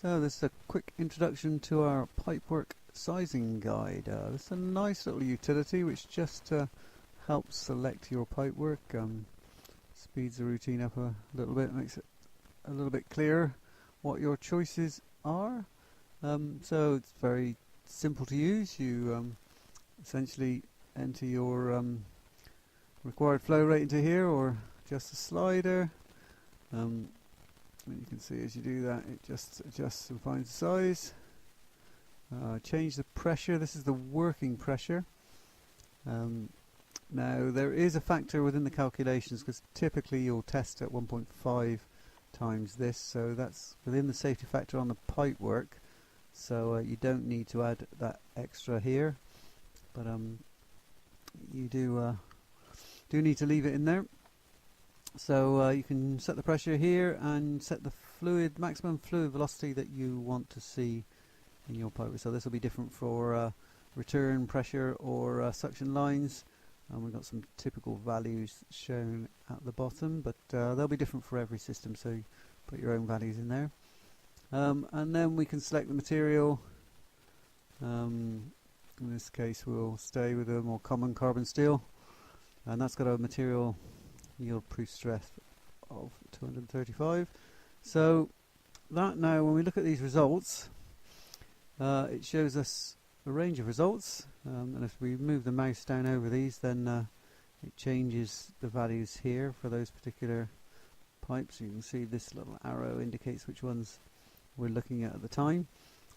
So this is a quick introduction to our Pipework sizing guide. This is a nice little utility which just helps select your pipework, speeds the routine up a little bit, makes it a little bit clearer what your choices are. So it's very simple to use. You essentially enter your required flow rate into here, or just a slider. And you can see as you do that, it just adjusts and finds the size. Change the pressure. This is the working pressure. Now there is a factor within the calculations, because typically you'll test at 1.5 times this, so that's within the safety factor on the pipework. So you don't need to add that extra here, but you do need to leave it in there. So you can set the pressure here and set the maximum fluid velocity that you want to see in your pipework. So this will be different for return pressure or suction lines. And we've got some typical values shown at the bottom, but they'll be different for every system, so you put your own values in there. And then we can select the material. In this case we'll stay with a more common carbon steel, and that's got a material yield proof stress of 235. So that, now when we look at these results, it shows us a range of results, and if we move the mouse down over these, then it changes the values here for those particular pipes. You can see this little arrow indicates which ones we're looking at the time.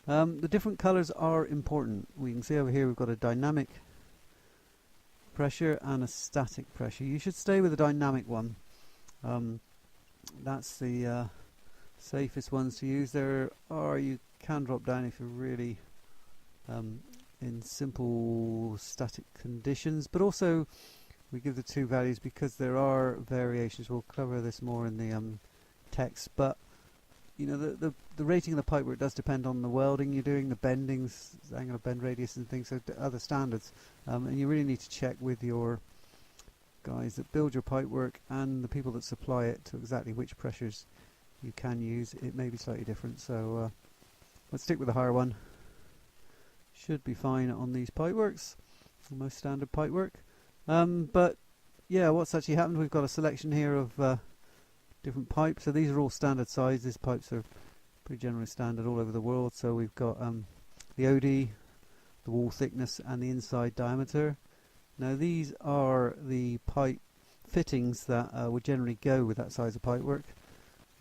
The different colours are important. We can see over here we've got a dynamic pressure and a static pressure. You should stay with the dynamic one. That's the safest ones to use. You can drop down if you're really in simple static conditions, but also we give the two values because there are variations. We'll cover this more in the text, but you know, the rating of the pipework does depend on the welding you're doing, the bendings, angular bend radius and things, so other standards, and you really need to check with your guys that build your pipework and the people that supply it to exactly which pressures you can use. It may be slightly different, so let's stick with the higher one. Should be fine on these pipeworks, most standard pipework. But yeah, what's actually happened, we've got a selection here of different pipes. So these are all standard size. These pipes are pretty generally standard all over the world. So we've got the OD, the wall thickness and the inside diameter. Now these are the pipe fittings that would generally go with that size of pipework.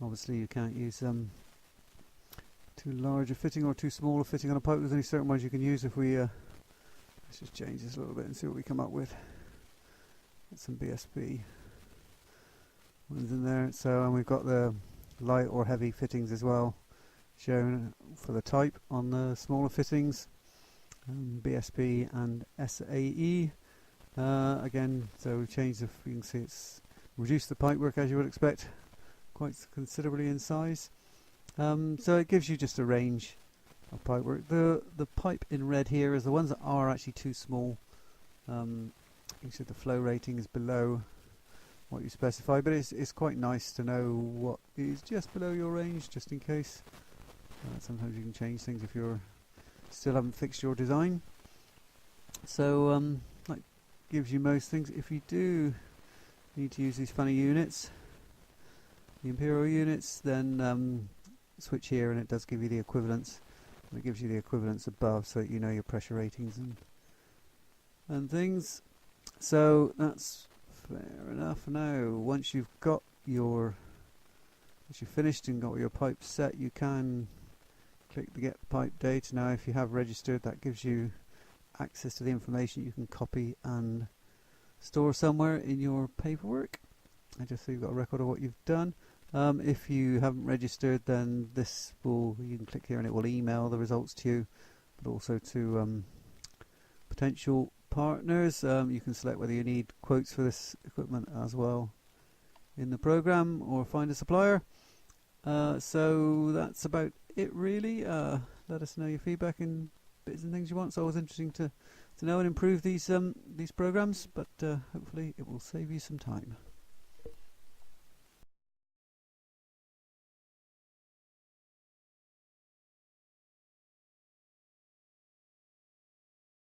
Obviously you can't use too large a fitting or too small a fitting on a pipe. There's only certain ones you can use. If we let's just change this a little bit and see what we come up with. Get some BSP ones in there. So, and we've got the light or heavy fittings as well shown for the type on the smaller fittings, BSP and SAE. Again, so we've changed you can see it's reduced the pipework as you would expect quite considerably in size. So it gives you just a range of pipework. The pipe in red here is the ones that are actually too small. You see the flow rating is below what you specify, but it's quite nice to know what is just below your range, just in case. Sometimes you can change things if you're still haven't fixed your design. So that gives you most things. If you do need to use these funny units, the imperial units, then switch here and it does give you the equivalents. It gives you the equivalents above, so that you know your pressure ratings and things. So that's fair enough. Now once you've finished and got your pipe set, you can click the get pipe data. Now if you have registered, that gives you access to the information you can copy and store somewhere in your paperwork, and just so you've got a record of what you've done. If you haven't registered, then you can click here and it will email the results to you, but also to potential partners. You can select whether you need quotes for this equipment as well in the program, or find a supplier. So that's about it really. Let us know your feedback and bits and things you want. It's always interesting to know and improve these programs, but hopefully it will save you some time.